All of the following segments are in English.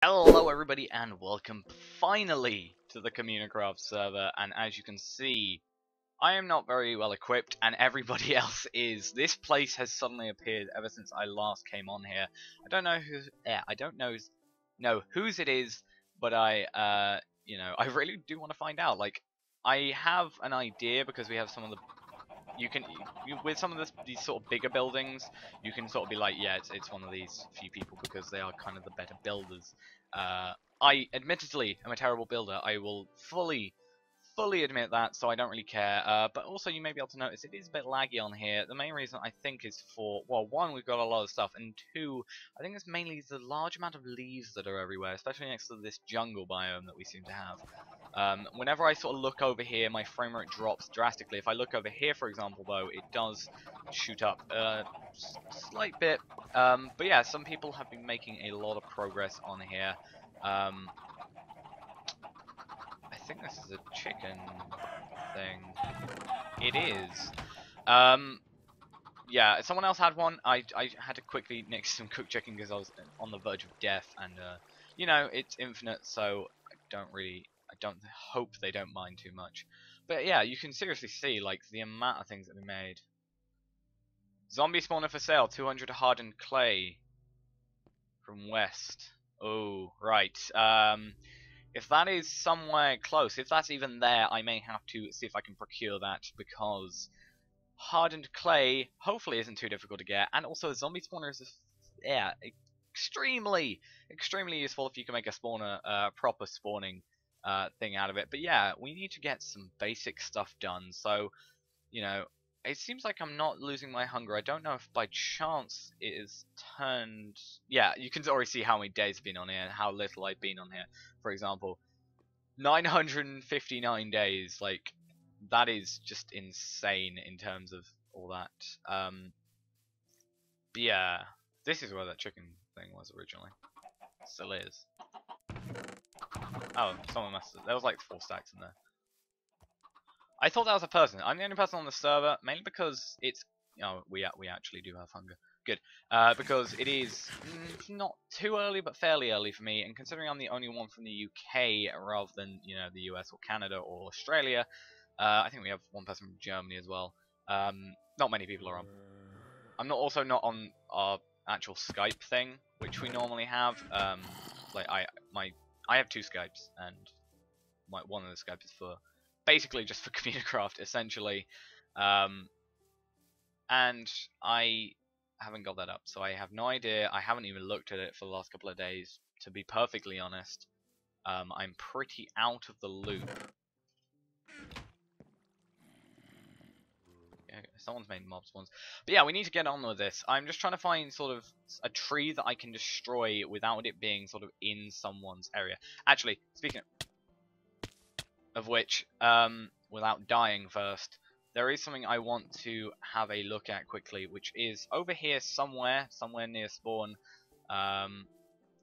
Hello everybody and welcome finally to the CommuniCraft server, and as you can see I am not very well equipped and everybody else is. This place has suddenly appeared ever since I last came on here. I don't know whose it is, but I really do want to find out. Like, I have an idea because we have some of the with some of these sort of bigger buildings, you can sort of be like, yeah, it's one of these few people because they are kind of the better builders. I admittedly am a terrible builder. I will fully admit that, so I don't really care. But also, you may be able to notice it is a bit laggy on here. The main reason I think is for, well, one, we've got a lot of stuff, and two, I think it's mainly the large amount of leaves that are everywhere, especially next to this jungle biome that we seem to have. Whenever I sort of look over here, my frame rate drops drastically. If I look over here, for example, though, it does shoot up a slight bit. But yeah, some people have been making a lot of progress on here. I think this is a chicken thing. It is. Yeah, someone else had one. I had to quickly nick some cooked chicken because I was on the verge of death, and you know, it's infinite, so I don't hope they don't mind too much. But yeah, you can seriously see like the amount of things that we made. Zombie spawner for sale, 200 hardened clay from west. Oh, right. If that is somewhere close, if that's even there, I may have to see if I can procure that, because hardened clay hopefully isn't too difficult to get, and also zombie spawner is extremely useful if you can make a spawner proper spawning thing out of it. But yeah, we need to get some basic stuff done. So, you know, it seems like I'm not losing my hunger. I don't know if by chance it is turned. Yeah, you can already see how many days I've been on here and how little I've been on here. For example, 959 days. Like, that is just insane in terms of all that. But yeah, this is where that chicken thing was originally. Still is. Oh, someone must have. There was like 4 stacks in there. I thought that was a person. I'm the only person on the server, mainly because it's. Oh, we actually do have hunger. Good. Because it is not too early, but fairly early for me, and considering I'm the only one from the UK rather than, you know, the US or Canada or Australia, I think we have one person from Germany as well. Not many people are on. I'm also not on our actual Skype thing, which we normally have. Like I have 2 Skypes, and one of the Skypes is for basically just for CommuniCraft, essentially. And I haven't got that up, so I have no idea. I haven't even looked at it for the last couple of days, to be perfectly honest. I'm pretty out of the loop. Someone's made mob spawns. But yeah, we need to get on with this. I'm just trying to find sort of a tree that I can destroy without it being sort of in someone's area. Actually, speaking of which, without dying first, there is something I want to have a look at quickly, which is over here somewhere near spawn.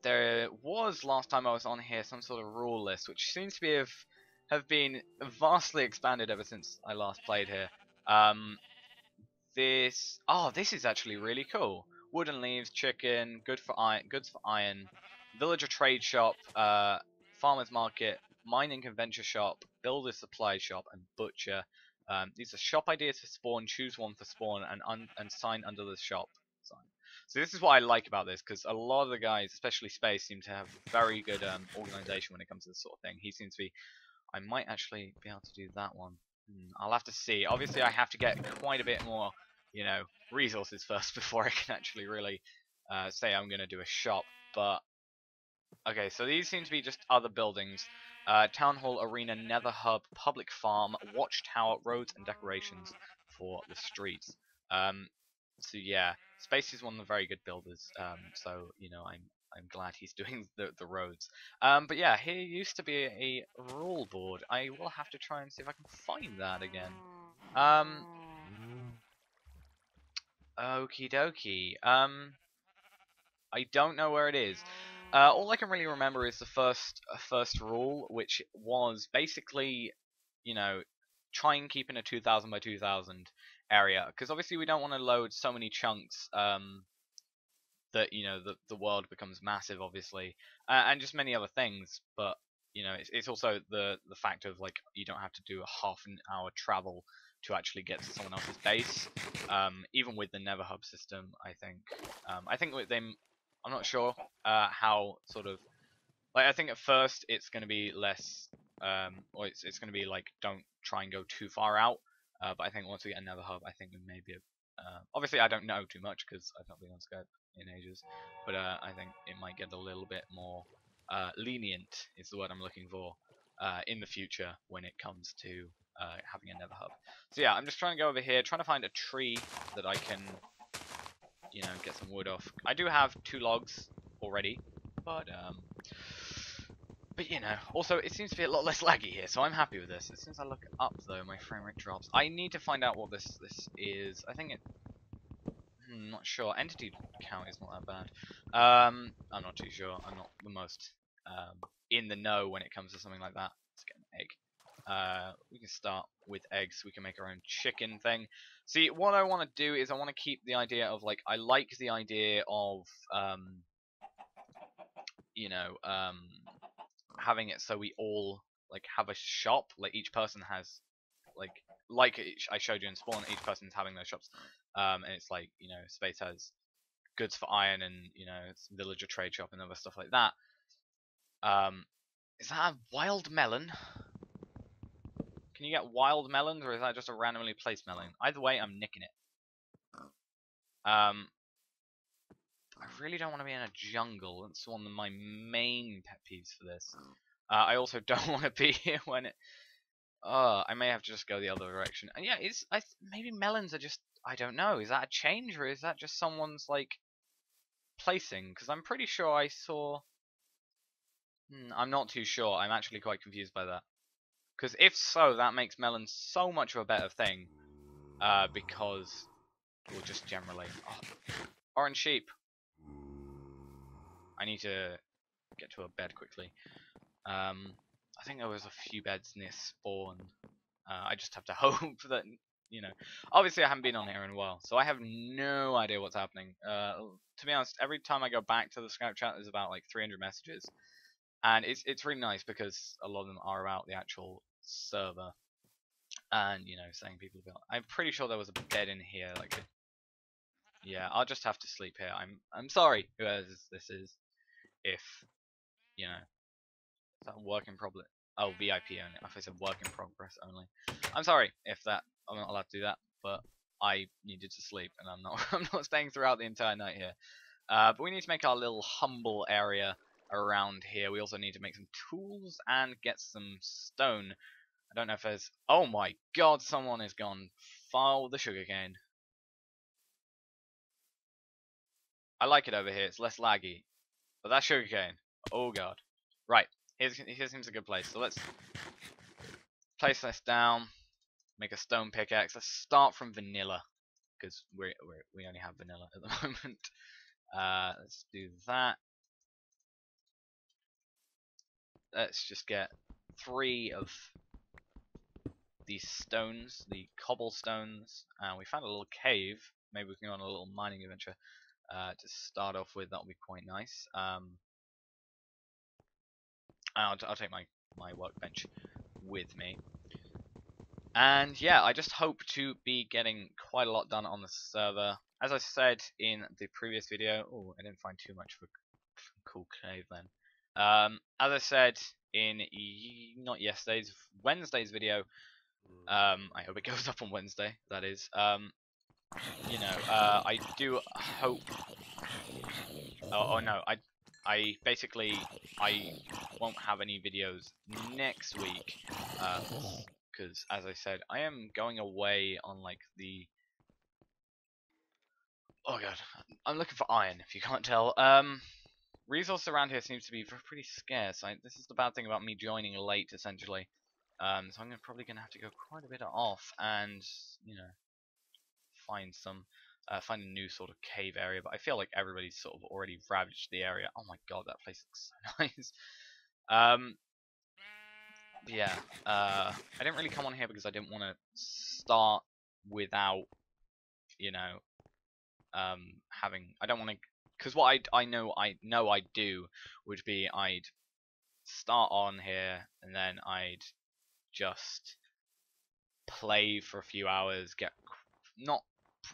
There was, last time I was on here, some sort of rule list, which seems to have been vastly expanded ever since I last played here. This is actually really cool. Wooden leaves, chicken, goods for iron, villager trade shop, farmer's market, mining convention shop, builder supply shop, and butcher. These are shop ideas for spawn. Choose one for spawn and sign under the shop sign. So this is what I like about this, because a lot of the guys, especially Space, seem to have very good organization when it comes to this sort of thing. He seems to be. I might actually be able to do that one. I'll have to see. Obviously, I have to get quite a bit more, you know, resources first before I can actually really say I'm going to do a shop. But okay, so these seem to be just other buildings. Town hall, arena, nether hub, public farm, watchtower, roads, and decorations for the streets. So yeah, Space is one of the very good builders. So you know, I'm glad he's doing the roads. But yeah, here used to be a rule board. I will have to try and see if I can find that again. Okie dokie. I don't know where it is. All I can really remember is the first rule, which was basically, you know, try and keep in a 2000 by 2000 area, because obviously we don't want to load so many chunks that, you know, the world becomes massive, obviously, and just many other things. But you know, it's also the fact of like you don't have to do a half an hour travel to actually get to someone else's base. Even with the Never Hub system, I think with them, I'm not sure how sort of like, I think at first it's going to be less, or it's going to be like, don't try and go too far out. But I think once we get another hub, I think we may be, obviously I don't know too much because I've not been on Skype in ages, but I think it might get a little bit more lenient, is the word I'm looking for, in the future when it comes to having a Nether hub. So yeah, I'm just trying to go over here, trying to find a tree that I can, you know, get some wood off. I do have 2 logs already, but you know, also it seems to be a lot less laggy here, so I'm happy with this. As soon as I look up though, my frame rate drops. I need to find out what this is. I think it, not sure. Entity count is not that bad. I'm not too sure. I'm not the most in the know when it comes to something like that. Let's get an egg. We can start with eggs. We can make our own chicken thing. See, what I want to do is I want to keep the idea of like, I like the idea of you know, having it so we all like have a shop. Like each person has I showed you in Spawn, each person's having those shops. And it's like, you know, Space has goods for iron and, you know, it's villager trade shop and other stuff like that. Is that a wild melon? Can you get wild melons, or is that just a randomly placed melon? Either way, I'm nicking it. I really don't want to be in a jungle. That's one of my main pet peeves for this. I also don't want to be here when it... I may have to just go the other direction. And yeah, maybe melons are just... I don't know. Is that a change, or is that just someone's, like, placing? Because I'm pretty sure I saw... I'm not too sure. I'm actually quite confused by that. Because if so, that makes melons so much of a better thing. Because... Well, just generally... Oh, orange sheep. I need to get to a bed quickly. I think there was a few beds near spawn. I just have to hope that, you know, obviously I haven't been on here in a while, so I have no idea what's happening. To be honest, every time I go back to the Skype chat, there's about like 300 messages, and it's really nice because a lot of them are about the actual server, and you know, saying people about. I'm pretty sure there was a bed in here, like, yeah, I'll just have to sleep here. I'm sorry, whoever this is, if you know. Is that work in progress? Oh, VIP only. If I said work in progress only. I'm sorry if I'm not allowed to do that, but I needed to sleep and I'm not I'm not staying throughout the entire night here. But we need to make our little humble area around here. We also need to make some tools and get some stone. I don't know if there's... Oh my god, someone is gone. Follow the sugarcane. I like it over here. It's less laggy. But that's sugarcane. Oh god. Right. Here seems a good place. So let's place this down. Make a stone pickaxe. Let's start from vanilla, because we only have vanilla at the moment. Let's do that. Let's just get 3 of these stones, the cobblestones, and we found a little cave. Maybe we can go on a little mining adventure to start off with. That'll be quite nice. I'll take my workbench with me. And yeah, I just hope to be getting quite a lot done on the server. As I said in the previous video, oh, I didn't find too much of a cool cave then. As I said in not yesterday's, Wednesday's video, I hope it goes up on Wednesday, that is. You know, I do hope... Oh no, I basically, I won't have any videos next week, because as I said, I am going away on like the... Oh god, I'm looking for iron, if you can't tell. Resource around here seems to be pretty scarce. This is the bad thing about me joining late, essentially. So I'm probably going to have to go quite a bit off and, you know, find a new sort of cave area. But I feel like everybody's sort of already ravaged the area. Oh my god, that place looks so nice. Yeah, I didn't really come on here because I didn't want to start without, you know, I don't want to because what I know I'd do would be I'd start on here and then I'd just play for a few hours, get not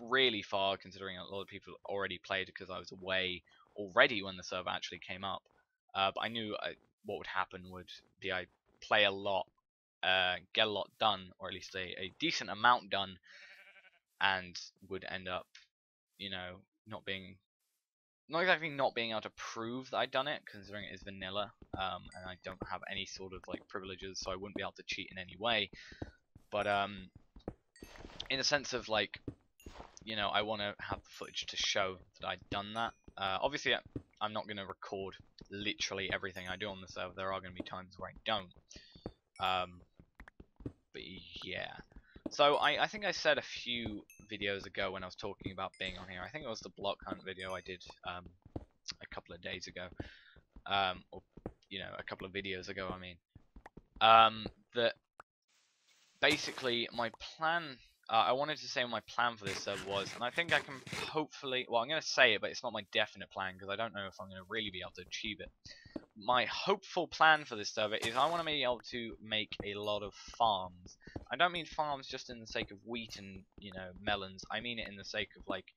really far considering a lot of people already played because I was away already when the server actually came up. But I knew what would happen would be I'd play a lot, get a lot done, or at least a decent amount done, and would end up, you know, not exactly not being able to prove that I'd done it, considering it is vanilla, and I don't have any sort of like privileges, so I wouldn't be able to cheat in any way. But in the sense of like, you know, I want to have the footage to show that I'd done that. Obviously, I'm not going to record literally everything I do on the server. There are going to be times where I don't. But yeah. So I think I said a few videos ago when I was talking about being on here. I think it was the block hunt video I did a couple of days ago, or you know, a couple of videos ago. I mean, that basically my plan. I wanted to say what my plan for this server was, and I think I can hopefully. Well, I'm going to say it, but it's not my definite plan because I don't know if I'm going to really be able to achieve it. My hopeful plan for this server is I want to be able to make a lot of farms. I don't mean farms just in the sake of wheat and, you know, melons. I mean it in the sake of like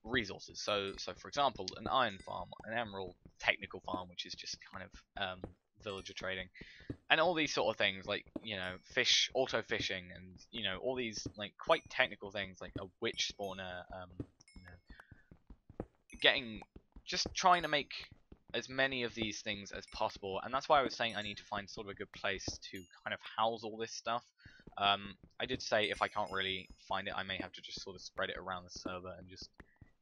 resources. So for example, an iron farm, an emerald technical farm, which is just kind of villager trading, and all these sort of things like, you know, auto fishing, and you know, all these like quite technical things like a witch spawner, you know, just trying to make as many of these things as possible, and that's why I was saying I need to find sort of a good place to kind of house all this stuff. I did say if I can't really find it, I may have to just sort of spread it around the server and just,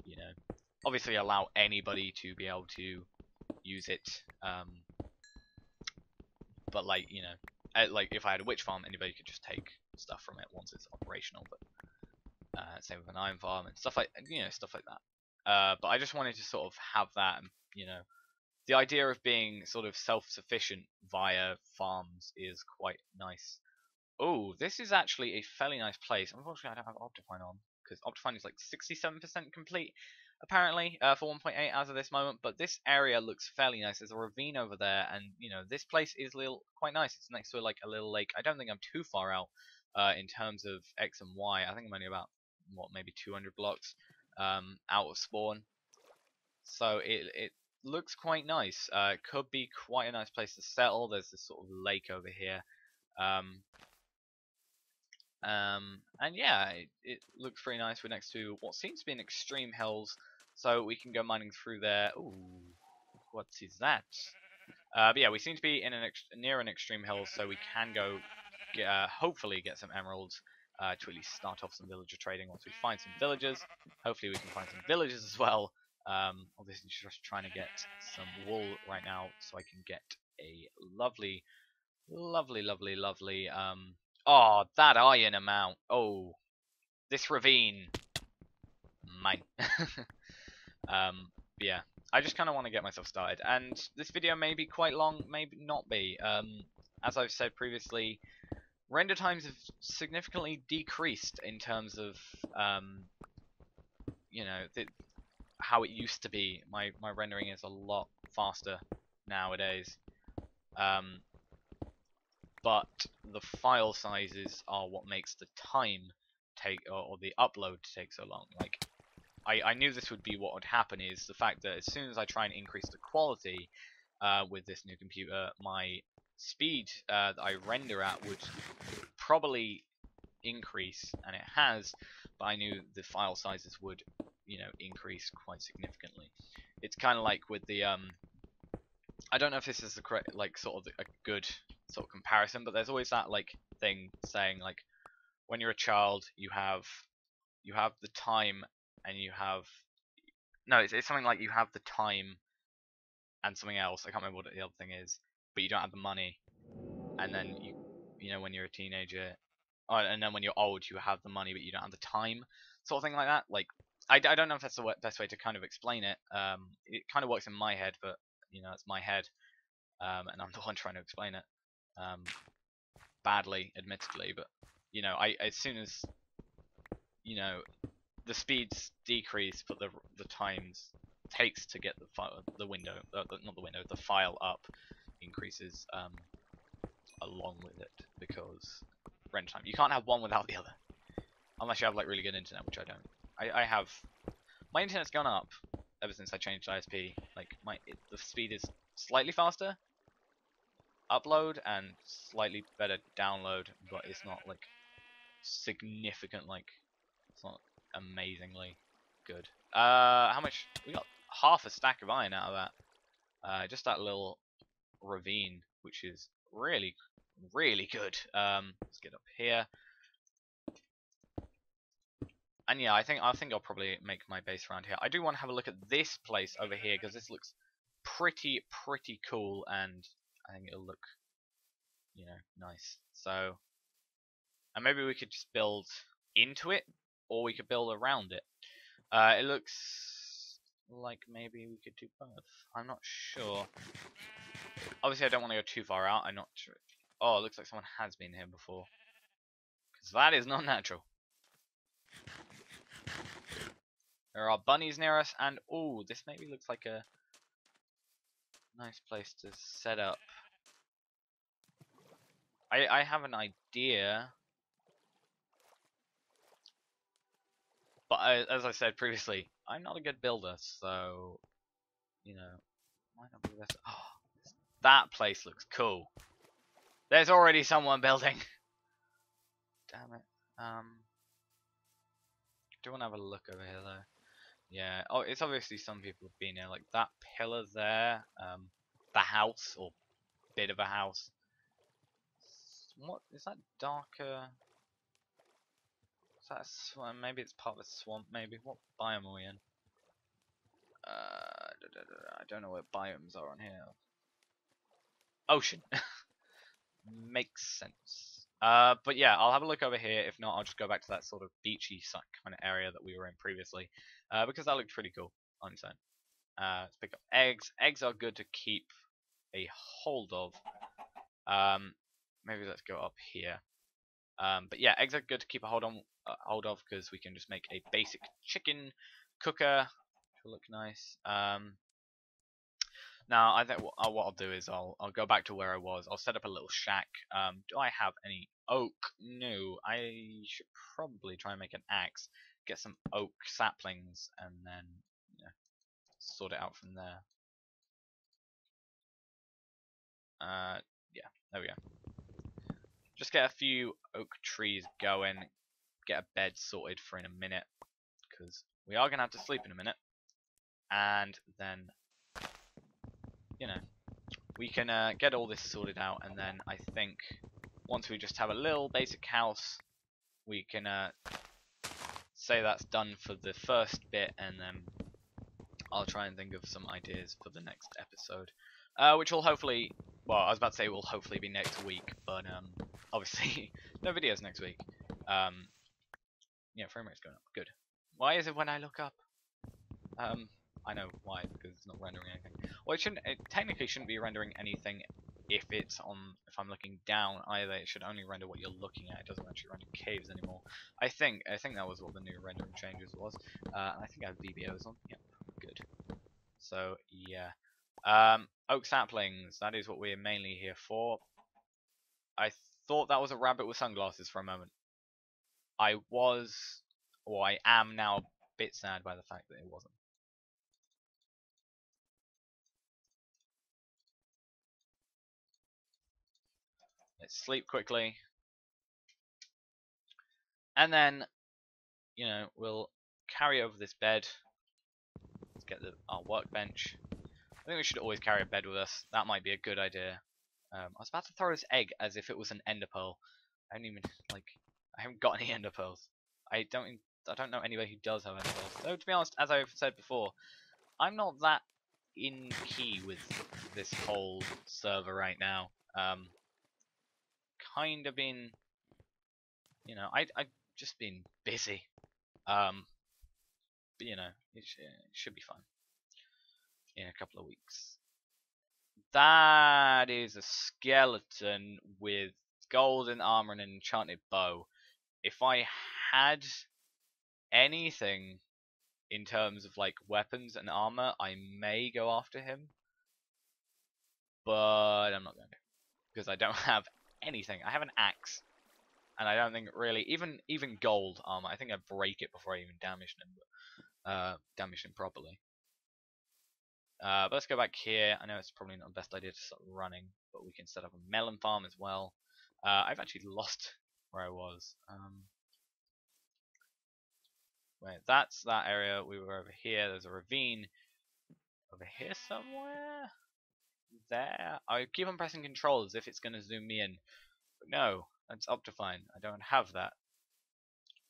you know, obviously allow anybody to be able to use it. But like, you know, like if I had a witch farm, anybody could just take stuff from it once it's operational. But same with an iron farm and stuff like, you know, stuff like that. But I just wanted to sort of have that, and, you know, the idea of being sort of self-sufficient via farms is quite nice. Oh, this is actually a fairly nice place. Unfortunately, I don't have Optifine on, because Optifine is like 67% complete, apparently, for 1.8 as of this moment. But this area looks fairly nice. There's a ravine over there, and, you know, this place is quite nice. It's next to like a little lake. I don't think I'm too far out in terms of X and Y. I think I'm only about, what, maybe 200 blocks out of spawn. So it looks quite nice. It could be quite a nice place to settle. There's this sort of lake over here. And yeah, it looks pretty nice. We're next to what seems to be an extreme hills, so we can go mining through there. Ooh, what is that? But yeah, we seem to be in near an extreme hill, so we can go hopefully get some emeralds to at least start off some villager trading. Once we find some villagers, hopefully we can find some villagers as well. Obviously just trying to get some wool right now so I can get a lovely oh, that iron amount. Oh, this ravine, mine. Yeah, I just kind of want to get myself started, and this video may be quite long, maybe not be. As I've said previously, render times have significantly decreased in terms of you know, how it used to be. My rendering is a lot faster nowadays. But the file sizes are what makes the time take, or the upload take so long. Like, I knew this would be what would happen, is the fact that as soon as I try and increase the quality with this new computer, my speed that I render at would probably increase, and it has, but I knew the file sizes would, you know, increase quite significantly. It's kind of like with the I don't know if this is the correct, like, sort of a good sort of comparison, but there's always that like thing saying like, when you're a child, you have the time, and you have, no, it's something like you have the time and something else. I can't remember what the other thing is, but you don't have the money. And then you know, when you're a teenager, and then when you're old, you have the money but you don't have the time, sort of thing like that. Like, I don't know if that's the best way to kind of explain it. It kind of works in my head, but you know, it's my head, and I'm the one trying to explain it badly, admittedly. But you know, as soon as, you know, the speeds decrease but the times takes to get the window, not the window, the file up increases along with it, because render time. You can't have one without the other, unless you have like really good internet, which I don't. I have. My internet's gone up ever since I changed ISP. Like the speed is slightly faster upload and slightly better download, but it's not like significant. Like it's not amazingly good. How much? We got half a stack of iron out of that. Just that little ravine, which is really, really good. Let's get up here. And yeah, I think I'll probably make my base around here. I do want to have a look at this place over here because this looks pretty cool, and I think it'll look, you know, nice. So, and maybe we could just build into it, or we could build around it. It looks like maybe we could do both. I'm not sure. Obviously, I don't want to go too far out. I'm not sure. Oh, it looks like someone has been here before, because that is not natural. There are bunnies near us, and oh, this maybe looks like a nice place to set up. I have an idea, but as I said previously, I'm not a good builder, so you know, might not be the best. Oh, that place looks cool. There's already someone building. Damn it. Do want to have a look over here though? Yeah. Oh, it's obviously some people have been here. Like that pillar there. The house, or bit of a house. What is that darker? Is that a swamp? Maybe it's part of a swamp. Maybe. What biome are we in? I don't know what biomes are on here. Ocean. Makes sense. But yeah, I'll have a look over here. If not, I'll just go back to that sort of beachy kind of area that we were in previously, because that looked pretty cool on its own. Let's pick up eggs. Eggs are good to keep a hold of. Maybe let's go up here. But yeah, eggs are good to keep a hold of because we can just make a basic chicken cooker. It'll look nice. Now I think what I'll do is I'll go back to where I was. I'll set up a little shack. Do I have any oak? No. I should probably try and make an axe, get some oak saplings, and then sort it out from there. Yeah, there we go. Just get a few oak trees going, get a bed sorted for in a minute, because we are going to have to sleep in a minute. And then, you know, we can get all this sorted out, and then I think once we just have a little basic house, we can say that's done for the first bit, and then I'll try and think of some ideas for the next episode, which will hopefully, well, I was about to say it will hopefully be next week, but obviously no videos next week. Yeah, frame rate's going up. Good. Why is it when I look up? I know why, because it's not rendering anything. Well, it technically shouldn't be rendering anything if I'm looking down either. It should only render what you're looking at. It doesn't actually render caves anymore. I think that was what the new rendering changes was. And I think I have VBOs on. Yep, good. So yeah, oak saplings. That is what we're mainly here for. I thought that was a rabbit with sunglasses for a moment. I am now a bit sad by the fact that it wasn't. Let's sleep quickly. And then, you know, we'll carry over this bed. Let's get our workbench. I think we should always carry a bed with us. That might be a good idea. I was about to throw this egg as if it was an ender pearl. I haven't got any ender pearls. I don't know anybody who does have ender pearls. So to be honest, as I've said before, I'm not that in key with this whole server right now. Kind of been, you know, I've just been busy. But you know, it should be fun in a couple of weeks. That is a skeleton with golden armor and an enchanted bow. If I had anything in terms of like weapons and armor, I may go after him, but I'm not going to because I don't have anything. I have an axe, and I don't think really even gold armor. I think I break it before I even damage him properly. But let's go back here. I know it's probably not the best idea to start running, but we can set up a melon farm as well. I've actually lost where I was. Wait, that's that area. We were over here. There's a ravine over here somewhere. There. I keep on pressing control as if it's going to zoom me in. But no, that's Optifine. I don't have that.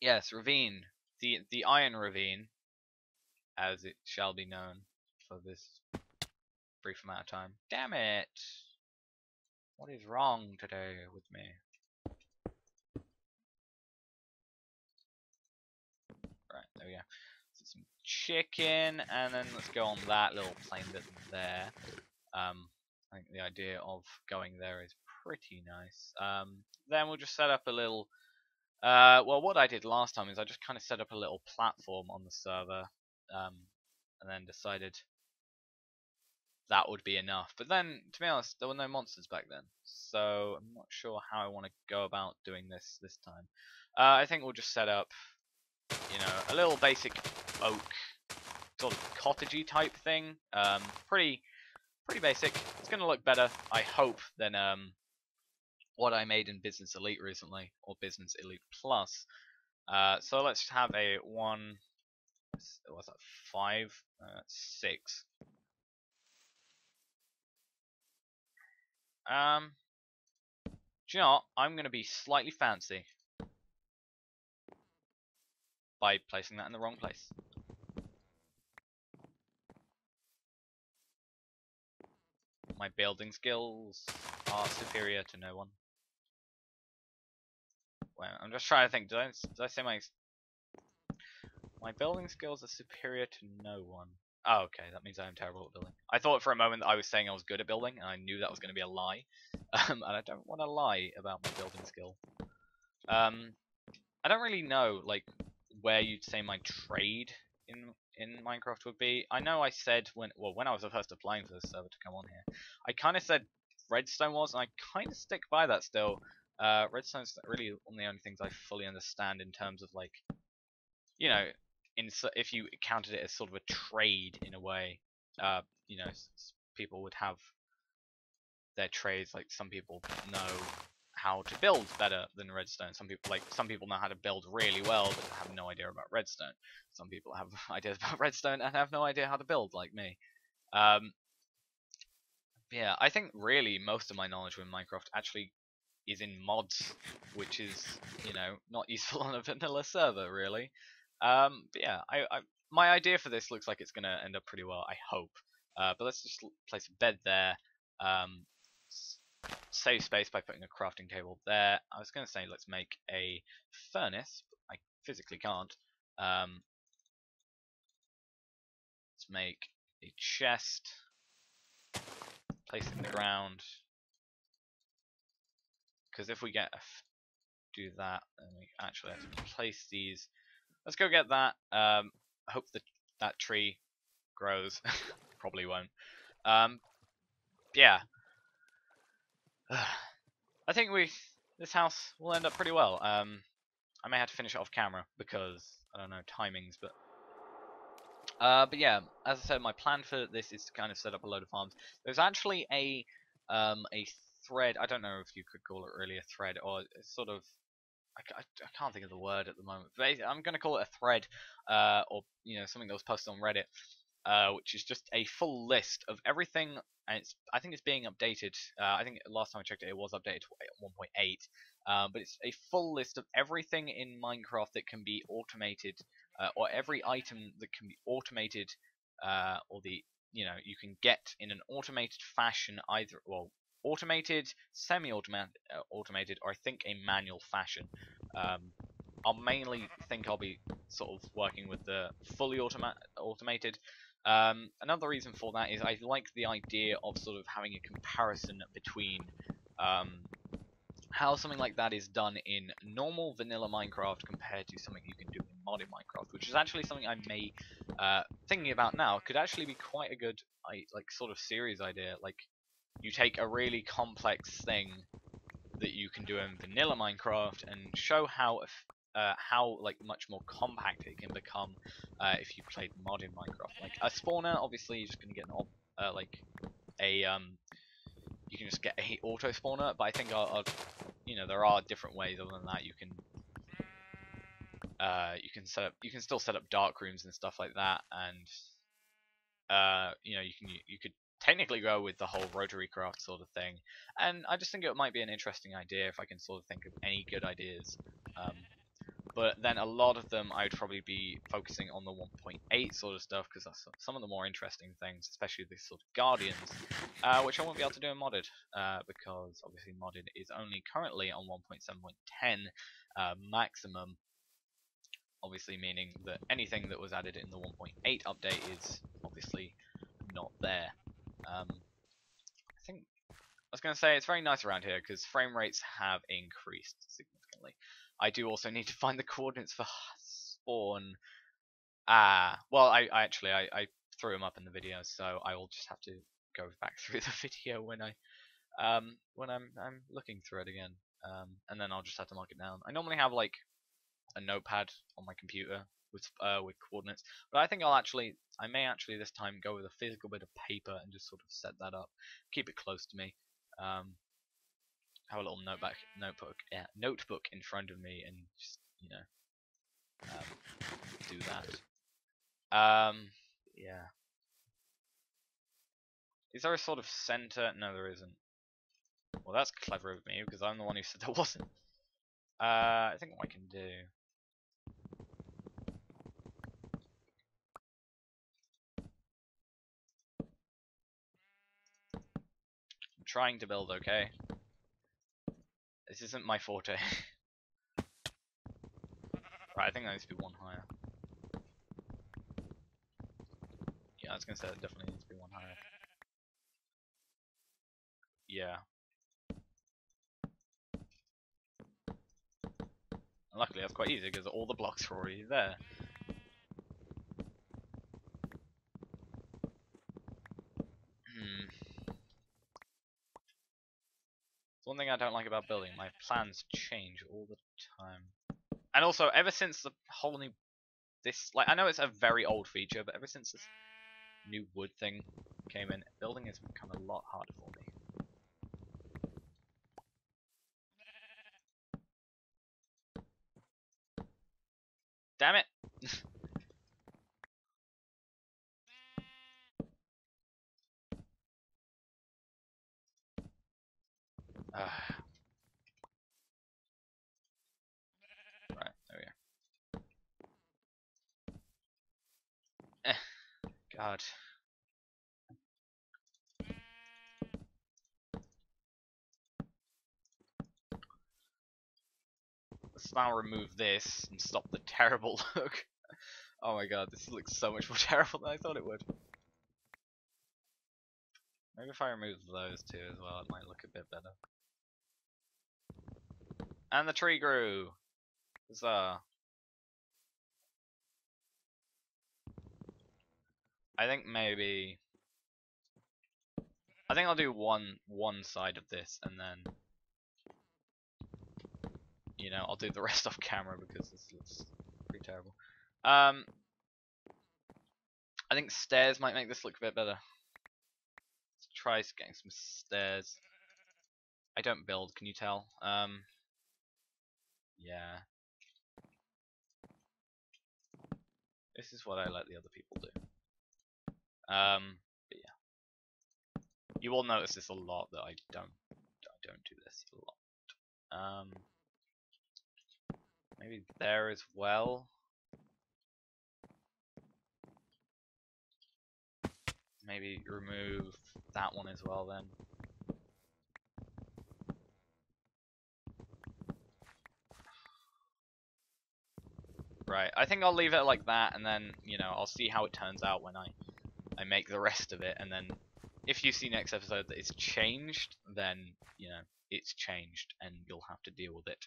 Yes, ravine. The iron ravine, as it shall be known for this brief amount of time. Damn it! What is wrong today with me? Right, there we go. So some chicken, and then let's go on that little plain bit there. I think the idea of going there is pretty nice. Then we'll just set up a little. Well, what I did last time is I just kind of set up a little platform on the server, and then decided that would be enough. But then, to be honest, there were no monsters back then, so I'm not sure how I want to go about doing this time. I think we'll just set up, you know, a little basic oak sort of cottagey type thing. Pretty basic. It's gonna look better, I hope, than what I made in Business Elite recently, or Business Elite Plus. So let's have a what's that? 5, 6. Do you know what? I'm gonna be slightly fancy by placing that in the wrong place. My building skills are superior to no one. Wait, I'm just trying to think. Did I say my building skills are superior to no one? Oh, okay, that means I am terrible at building. I thought for a moment that I was saying I was good at building, and I knew that was going to be a lie. And I don't want to lie about my building skill. I don't really know like where you'd say my trade in Minecraft would be. I know I said when I was first applying for this server to come on here, I kind of said redstone was, and I kind of stick by that still. Redstone's really one of the only things I fully understand in terms of like, you know, if you counted it as sort of a trade in a way, you know, people would have their trades. Like some people know how to build better than redstone. Some people know how to build really well but have no idea about redstone. Some people have ideas about redstone and have no idea how to build, like me. Yeah, I think really most of my knowledge with Minecraft actually is in mods, which is, you know, not useful on a vanilla server really. But yeah, my idea for this looks like it's gonna end up pretty well, I hope. But let's just place a bed there. Save space by putting a crafting table there. I was going to say let's make a furnace, but I physically can't. Let's make a chest, place it in the ground, because if we do that, then we actually have to place these. Let's go get that. I hope that tree grows. Probably won't. Yeah. I think this house will end up pretty well. I may have to finish it off camera because I don't know timings, but yeah, as I said, my plan for this is to kind of set up a load of farms. There's actually a thread. I don't know if you could call it really a thread or sort of. I can't think of the word at the moment. But I'm going to call it a thread, or you know, something that was posted on Reddit. Which is just a full list of everything, and I think it's being updated. I think last time I checked it, it was updated to 1.8, but it's a full list of everything in Minecraft that can be automated, or every item that can be automated, or you can get in an automated fashion, either automated, semi-automated, or I think a manual fashion. I'll mainly think I'll be sort of working with the fully automated. Another reason for that is I like the idea of sort of having a comparison between how something like that is done in normal vanilla Minecraft compared to something you can do in modded Minecraft, which is actually something I may thinking about now. Could actually be quite a good like sort of series idea. Like you take a really complex thing that you can do in vanilla Minecraft and show how like much more compact it can become if you played modded Minecraft. Like a spawner, obviously you're just gonna get an you can just get a auto spawner, but I think you know, there are different ways other than that. You can still set up dark rooms and stuff like that, and you know, you could technically go with the whole rotary craft sort of thing. And I just think it might be an interesting idea if I can sort of think of any good ideas. But then a lot of them I'd probably be focusing on the 1.8 sort of stuff, because that's some of the more interesting things, especially this sort of Guardians, which I won't be able to do in modded, because obviously modded is only currently on 1.7.10 maximum, obviously meaning that anything that was added in the 1.8 update is obviously not there. I was going to say it's very nice around here because frame rates have increased significantly. I do also need to find the coordinates for spawn. Well, I actually threw them up in the video, so I will just have to go back through the video when I'm looking through it again, and then I'll just have to mark it down. I normally have like a notepad on my computer with coordinates, but I think I may actually this time go with a physical bit of paper and just sort of set that up, keep it close to me. Have a little notebook in front of me and just, you know, do that. Yeah. Is there a sort of center? No, there isn't. Well, that's clever of me because I'm the one who said there wasn't. I think what I can do. I'm trying to build, okay? This isn't my forte. Right, I think that needs to be one higher. Yeah, I was gonna say it definitely needs to be one higher. Yeah. And luckily that's quite easy because all the blocks are already there. One thing I don't like about building, my plans change all the time. And also, ever since the whole new, like, I know it's a very old feature, but ever since this new wood thing came in, building has become a lot harder for me. Damn it! Right, there we go. God. Let's now remove this and stop the terrible look. Oh my god, this looks so much more terrible than I thought it would. Maybe if I remove those two as well, it might look a bit better. And the tree grew! Huzzah. I think I'll do one side of this and then, you know, I'll do the rest off camera because this looks pretty terrible. I think stairs might make this look a bit better. Let's try getting some stairs. I don't build, can you tell? Yeah. This is what I let the other people do. But yeah. You will notice this a lot that I don't do this a lot. Maybe there as well. Maybe remove that one as well then. Right, I think I'll leave it like that, and then, you know, I'll see how it turns out when I make the rest of it, and then if you see next episode that it's changed, then you know it's changed, and you'll have to deal with it.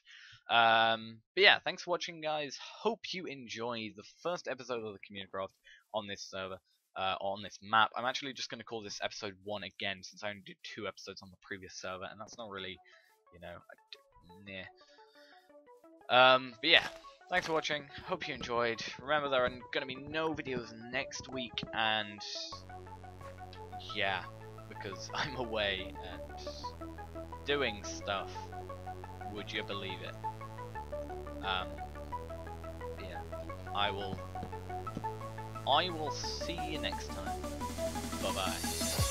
But yeah, thanks for watching, guys. Hope you enjoy the first episode of the CommuniCraft on this server, on this map. I'm actually just going to call this episode 1 again, since I only did 2 episodes on the previous server, and that's not really, you know, but yeah, thanks for watching. Hope you enjoyed. Remember, there are going to be no videos next week, and yeah, because I'm away and doing stuff. Would you believe it? Yeah, I will see you next time. Bye bye.